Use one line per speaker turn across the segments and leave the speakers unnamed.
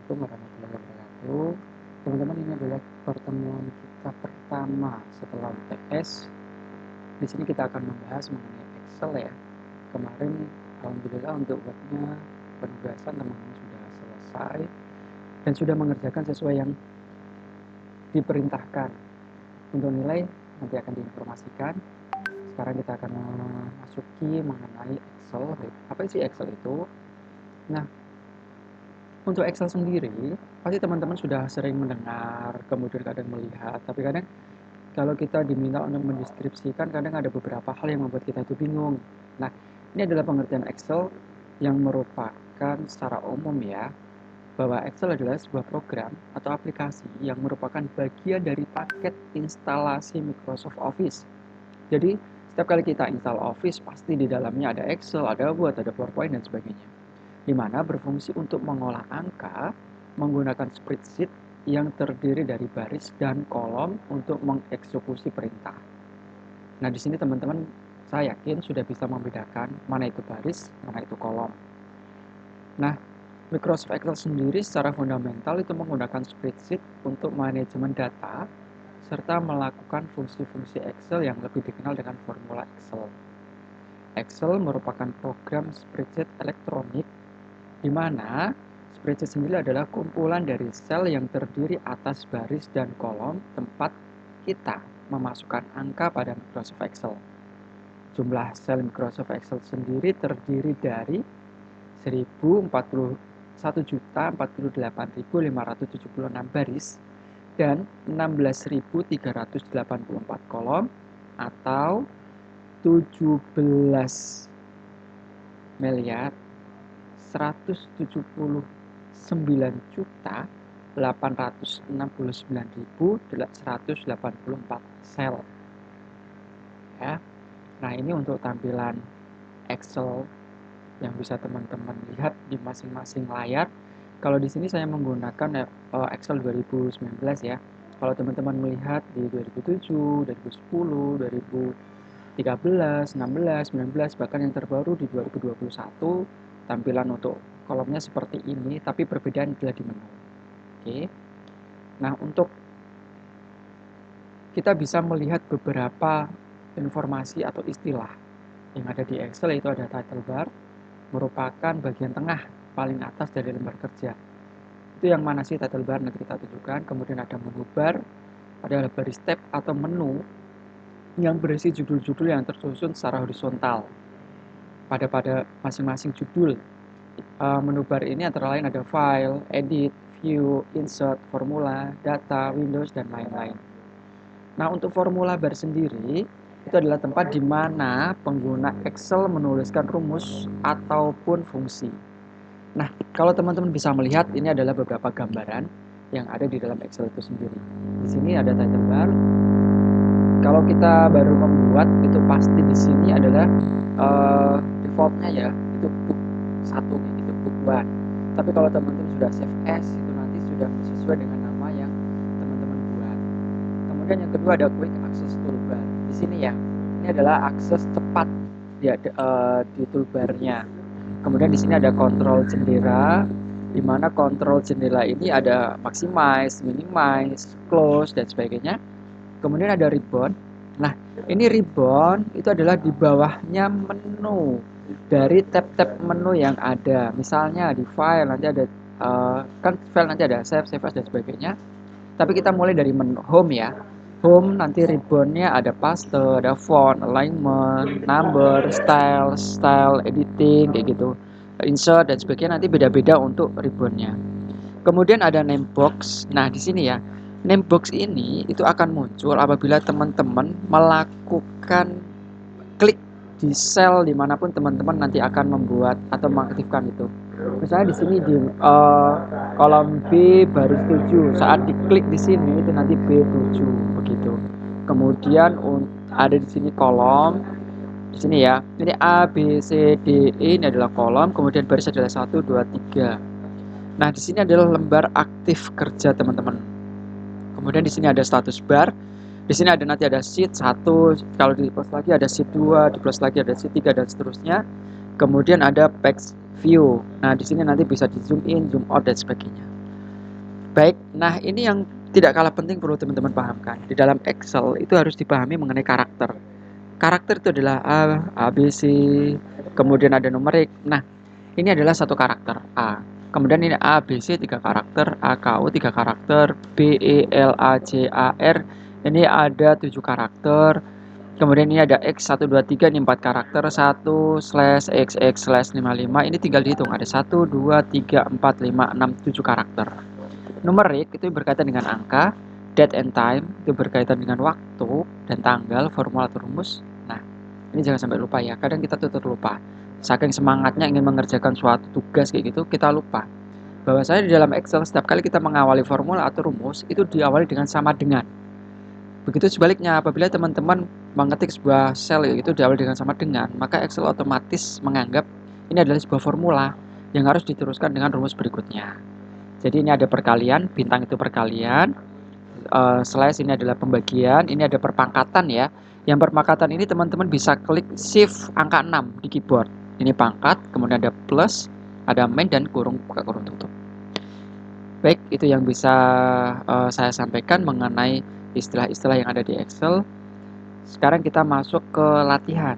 Assalamualaikum warahmatullahi wabarakatuh. Teman-teman, ini adalah pertemuan kita pertama setelah UTS. Di sini kita akan membahas mengenai Excel ya. Kemarin alhamdulillah untuk webnya penugasan teman-teman sudah selesai dan sudah mengerjakan sesuai yang diperintahkan. Untuk nilai nanti akan diinformasikan. Sekarang kita akan memasuki mengenai Excel. Apa sih Excel itu? Nah, untuk Excel sendiri, pasti teman-teman sudah sering mendengar, kemudian kadang melihat, tapi kadang kalau kita diminta untuk mendeskripsikan, kadang ada beberapa hal yang membuat kita itu bingung. Nah, ini adalah pengertian Excel yang merupakan secara umum ya, bahwa Excel adalah sebuah program atau aplikasi yang merupakan bagian dari paket instalasi Microsoft Office. Jadi, setiap kali kita install Office, pasti di dalamnya ada Excel, ada Word, ada PowerPoint, dan sebagainya, di mana berfungsi untuk mengolah angka menggunakan spreadsheet yang terdiri dari baris dan kolom untuk mengeksekusi perintah. Nah, di sini teman-teman saya yakin sudah bisa membedakan mana itu baris, mana itu kolom. Nah, Microsoft Excel sendiri secara fundamental itu menggunakan spreadsheet untuk manajemen data serta melakukan fungsi-fungsi Excel yang lebih dikenal dengan formula Excel. Excel merupakan program spreadsheet elektronik di mana spreadsheet sendiri adalah kumpulan dari sel yang terdiri atas baris dan kolom tempat kita memasukkan angka pada Microsoft Excel. Jumlah sel Microsoft Excel sendiri terdiri dari 1.041.048.576 baris dan 16.384 kolom atau 17 miliar 179.869.184 sel ya. Nah, ini untuk tampilan Excel yang bisa teman-teman lihat di masing-masing layar. Kalau di sini saya menggunakan Excel 2019 ya. Kalau teman-teman melihat di 2007, 2010, 2013, 16, 19, bahkan yang terbaru di 2021, tampilan untuk kolomnya seperti ini, tapi perbedaan adalah di menu. Oke. Nah, untuk kita bisa melihat beberapa informasi atau istilah yang ada di Excel, yaitu ada title bar, merupakan bagian tengah paling atas dari lembar kerja. Itu yang mana sih title bar, nanti kita tunjukkan. Kemudian ada menu bar, ada baris tab atau menu yang berisi judul-judul yang tersusun secara horizontal pada masing-masing judul. Menu bar ini antara lain ada file, edit, view, insert, formula, data, windows, dan lain-lain. Nah, untuk formula bar sendiri, itu adalah tempat di mana pengguna Excel menuliskan rumus ataupun fungsi. Nah, kalau teman-teman bisa melihat, ini adalah beberapa gambaran yang ada di dalam Excel itu sendiri. Di sini ada title bar. Kalau kita baru membuat, itu pasti di sini adalah defaultnya ya, itu book 1 gitu, book 1. Tapi kalau teman-teman sudah save as, itu nanti sudah sesuai dengan nama yang teman-teman buat. Kemudian yang kedua ada quick access toolbar. Di sini ya, ini adalah akses cepat di toolbarnya. Kemudian di sini ada kontrol jendela, di mana kontrol jendela ini ada maximize, minimize, close, dan sebagainya. Kemudian ada ribbon. Nah, ini ribbon itu adalah di bawahnya menu dari tab-tab menu yang ada. Misalnya di file nanti ada kan file nanti ada save, save as, dan sebagainya. Tapi kita mulai dari menu home ya. Home nanti ribbonnya ada paste, ada font, alignment, number, style, style, editing kayak gitu. Insert dan sebagainya nanti beda-beda untuk ribbonnya. Kemudian ada name box. Nah, di sini ya. Name box ini itu akan muncul apabila teman-teman melakukan klik di sel dimanapun teman-teman nanti akan membuat atau mengaktifkan itu. Misalnya di sini di kolom B baris 7, saat diklik di sini itu nanti B7 begitu. Kemudian ada di sini kolom, di sini ya. Ini A, B, C, D, E ini adalah kolom, kemudian baris adalah 1, 2, 3. Nah, di sini adalah lembar aktif kerja teman-teman. Kemudian di sini ada status bar. Di sini nanti ada sheet 1, kalau di plus lagi ada sheet 2, di plus lagi ada sheet 3 dan seterusnya. Kemudian ada page view. Nah, di sini nanti bisa di zoom in, zoom out dan sebagainya. Baik, nah ini yang tidak kalah penting perlu teman-teman pahamkan. Di dalam Excel itu harus dipahami mengenai karakter. Karakter itu adalah A, A, B, C, kemudian ada numerik. Nah, ini adalah satu karakter A. Kemudian ini A, B, C 3 karakter, A, K, U 3 karakter, B, E, L, A, C, A, R. Ini ada 7 karakter. Kemudian ini ada X 1, 2, 3, ini 4 karakter, 1 slash X, X slash 55. Ini tinggal dihitung, ada 1, 2, 3, 4, 5, 6, 7 karakter. Numerik itu berkaitan dengan angka, date and time itu berkaitan dengan waktu dan tanggal, formula atau rumus. Nah, ini jangan sampai lupa ya. Kadang kita tuh lupa. Saking semangatnya ingin mengerjakan suatu tugas kayak gitu, kita lupa. Bahwasanya di dalam Excel setiap kali kita mengawali formula atau rumus itu diawali dengan sama dengan. Begitu sebaliknya, apabila teman-teman mengetik sebuah sel itu diawali dengan sama dengan, maka Excel otomatis menganggap ini adalah sebuah formula yang harus diteruskan dengan rumus berikutnya. Jadi ini ada perkalian, bintang itu perkalian, slash ini adalah pembagian, ini ada perpangkatan ya. Yang perpangkatan ini teman-teman bisa klik shift angka 6 di keyboard. Ini pangkat, kemudian ada plus, ada main dan kurung buka kurung tutup. Baik, itu yang bisa saya sampaikan mengenai istilah-istilah yang ada di Excel. Sekarang kita masuk ke latihan.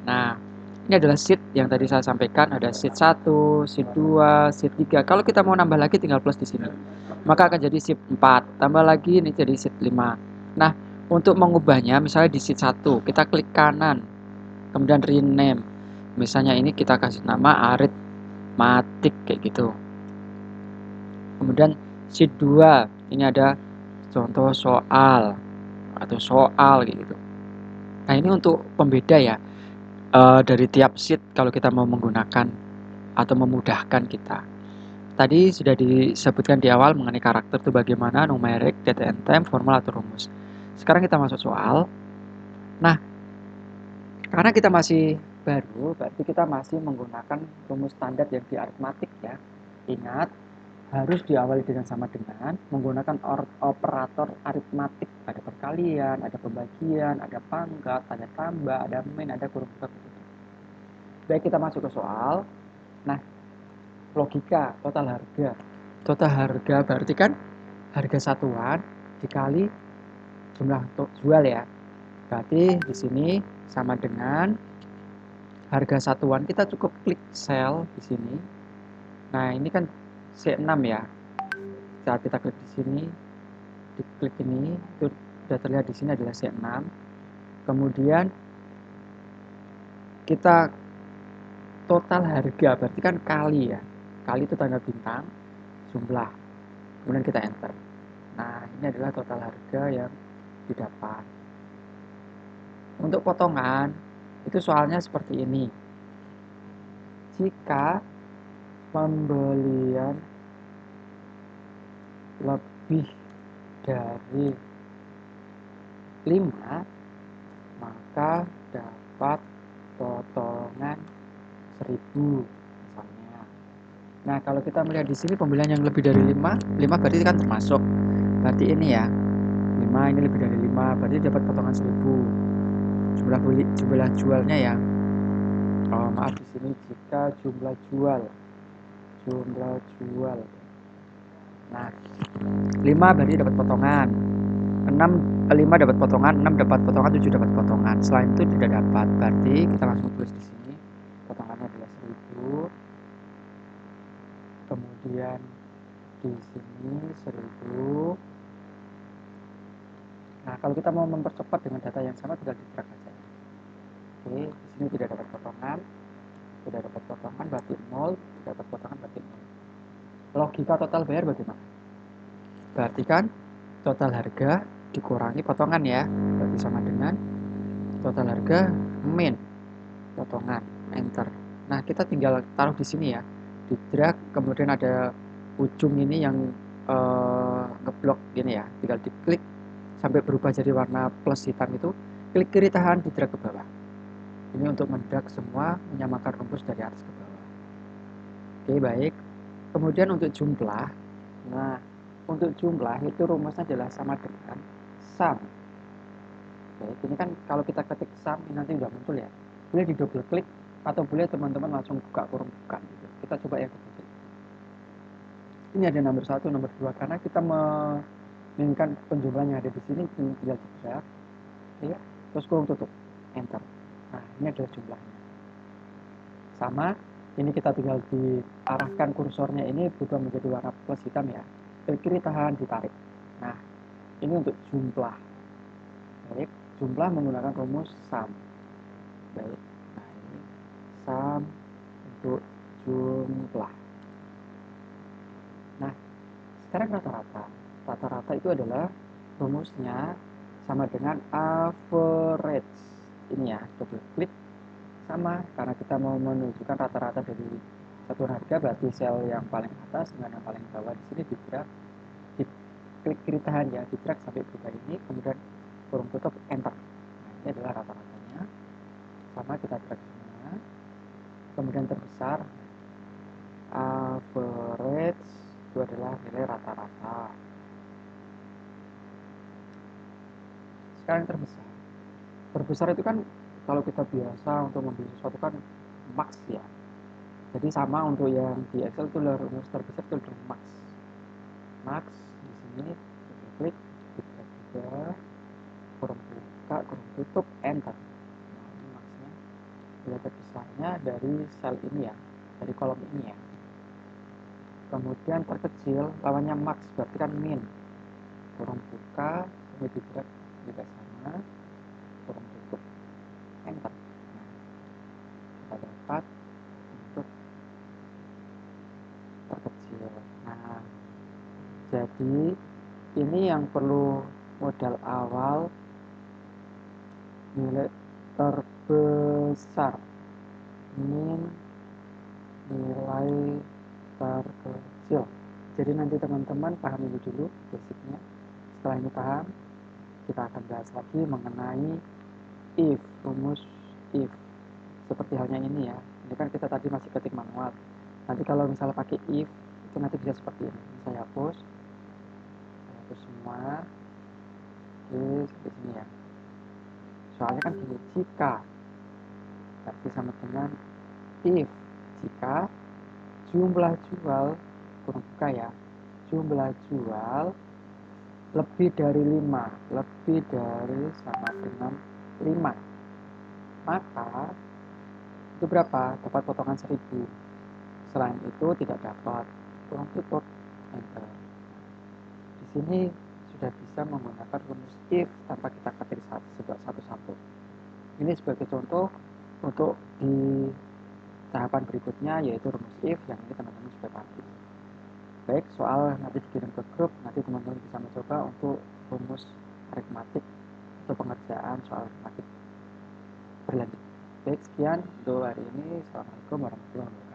Nah, ini adalah sheet yang tadi saya sampaikan, ada sheet 1, sheet 2, sheet 3. Kalau kita mau nambah lagi tinggal plus di sini. Maka akan jadi sheet 4, tambah lagi ini jadi sheet 5. Nah, untuk mengubahnya misalnya di sheet 1, kita klik kanan, kemudian rename. Misalnya ini kita kasih nama arithmetic kayak gitu. Kemudian sheet 2, ini ada contoh soal atau soal kayak gitu. Nah, ini untuk pembeda ya. Dari tiap sheet kalau kita mau menggunakan atau memudahkan kita. Tadi sudah disebutkan di awal mengenai karakter itu bagaimana, numerik, date and time, formula atau rumus. Sekarang kita masuk soal. Nah, karena kita masih baru, berarti kita masih menggunakan rumus standar yang di aritmatik ya. Ingat, harus diawali dengan sama dengan menggunakan operator aritmatik. Ada perkalian, ada pembagian, ada pangkat, ada tambah, ada min, ada kurung tutup. Baik, kita masuk ke soal. Nah, logika total harga. Total harga berarti kan harga satuan dikali jumlah jual ya. Berarti di sini sama dengan harga satuan, kita cukup klik sel di sini. Nah, ini kan C6 ya. Saat kita klik di sini, diklik ini, itu sudah terlihat di sini adalah C6. Kemudian kita total harga, berarti kan kali ya. Kali itu tanda bintang, jumlah. Kemudian kita enter. Nah, ini adalah total harga yang didapat. Untuk potongan, itu soalnya seperti ini. Jika pembelian lebih dari 5, maka dapat potongan 1000 misalnya. Nah, kalau kita melihat di sini pembelian yang lebih dari 5 berarti kan termasuk. Berarti ini ya. 5 ini lebih dari 5, berarti dapat potongan 1000. Jumlah jualnya ya. Oh, maaf di sini jika jumlah jual. Nah, 5 berarti dapat potongan. 5 dapat potongan, 6 dapat potongan, 7 dapat potongan. Selain itu tidak dapat. Berarti kita langsung tulis di sini. Potongannya adalah 1000. Kemudian di sini 1000. Nah, kalau kita mau mempercepat dengan data yang sama tinggal di drag saja. Oke, di sini tidak dapat potongan. Tidak dapat potongan berarti 0, tidak dapat potongan berarti 0. Logika total bayar bagaimana? Berarti kan total harga dikurangi potongan ya. Berarti sama dengan total harga min potongan, enter. Nah, kita tinggal taruh di sini ya. Di drag, kemudian ada ujung ini yang ngeblok gini ya. Tinggal diklik sampai berubah jadi warna plus hitam itu. Klik kiri tahan, di drag ke bawah. Ini untuk mendrag semua, menyamakan rumus dari atas ke bawah. Oke, baik. Kemudian untuk jumlah. Nah, untuk jumlah itu rumusnya adalah sama dengan sum. Baik, ini kan kalau kita ketik sum ini nanti udah muncul ya. Boleh di double klik atau boleh teman-teman langsung buka kurung buka gitu. Kita coba yang ketiga. Ini ada nomor 1, nomor 2 karena kita menginginkan penjumlahan yang ada di sini tinggal jebak, ya, terus kurung tutup, enter. Nah, ini adalah jumlahnya. Sama, ini kita tinggal diarahkan kursornya ini berubah menjadi warna plus hitam ya. Klik kiri tahan, ditarik. Nah, ini untuk jumlah. Baik, jumlah menggunakan rumus sum. Baik, nah ini sum untuk jumlah. Nah, sekarang rata-rata. Rata-rata itu adalah rumusnya sama dengan average. Ini ya, double klik sama karena kita mau menunjukkan rata-rata dari satu harga, berarti sel yang paling atas dengan yang paling bawah di sini di klik kiri tahan ya, di drag sampai berubah ini, kemudian kurung tutup enter. Nah, ini adalah rata-ratanya. Sama kita drag semua, kemudian terbesar average itu adalah nilai rata-rata. Sekarang terbesar. Terbesar itu kan kalau kita biasa untuk membeli sesuatu kan max ya. Jadi sama untuk yang di Excel itu adalah rumus terbesar itu adalah max. Max di sini kita klik, kita juga kurung buka, kurung tutup, enter. Nah, ini maxnya nilai terbesarnya dari sel ini ya, dari kolom ini ya. Kemudian terkecil lawannya max berarti kan min. Kurung buka, kemudian drag juga sama, kurung tutup, enter. Nah, kita dapat untuk terkecil. Nah, jadi ini yang perlu modal awal nilai terbesar min nilai terkecil. Jadi nanti teman-teman pahami dulu basicnya. Setelah ini paham, kita akan bahas lagi mengenai if, rumus if. Seperti halnya ini ya, ini kan kita tadi masih ketik manual. Nanti kalau misalnya pakai if, itu nanti bisa seperti ini. Saya hapus semua. Oke, seperti sini ya. Soalnya kan gini, jika berarti sama dengan if, jika jumlah jual, kurang buka ya, jumlah jual lebih dari 5, lebih dari sama dengan 5, maka itu berapa? Dapat potongan 1000. Selain itu tidak dapat. Kurang tutup, enter. Di sini sudah bisa menggunakan rumus if tanpa kita ketik satu-satu. Ini sebagai contoh untuk di tahapan berikutnya yaitu rumus if yang ini teman-teman sudah paham. Baik, soal nanti dikirim ke grup, nanti teman-teman bisa mencoba untuk rumus aritmatik atau pengerjaan soal aritmatik berlanjut. Baik, sekian untuk hari ini. Assalamualaikum warahmatullahi wabarakatuh.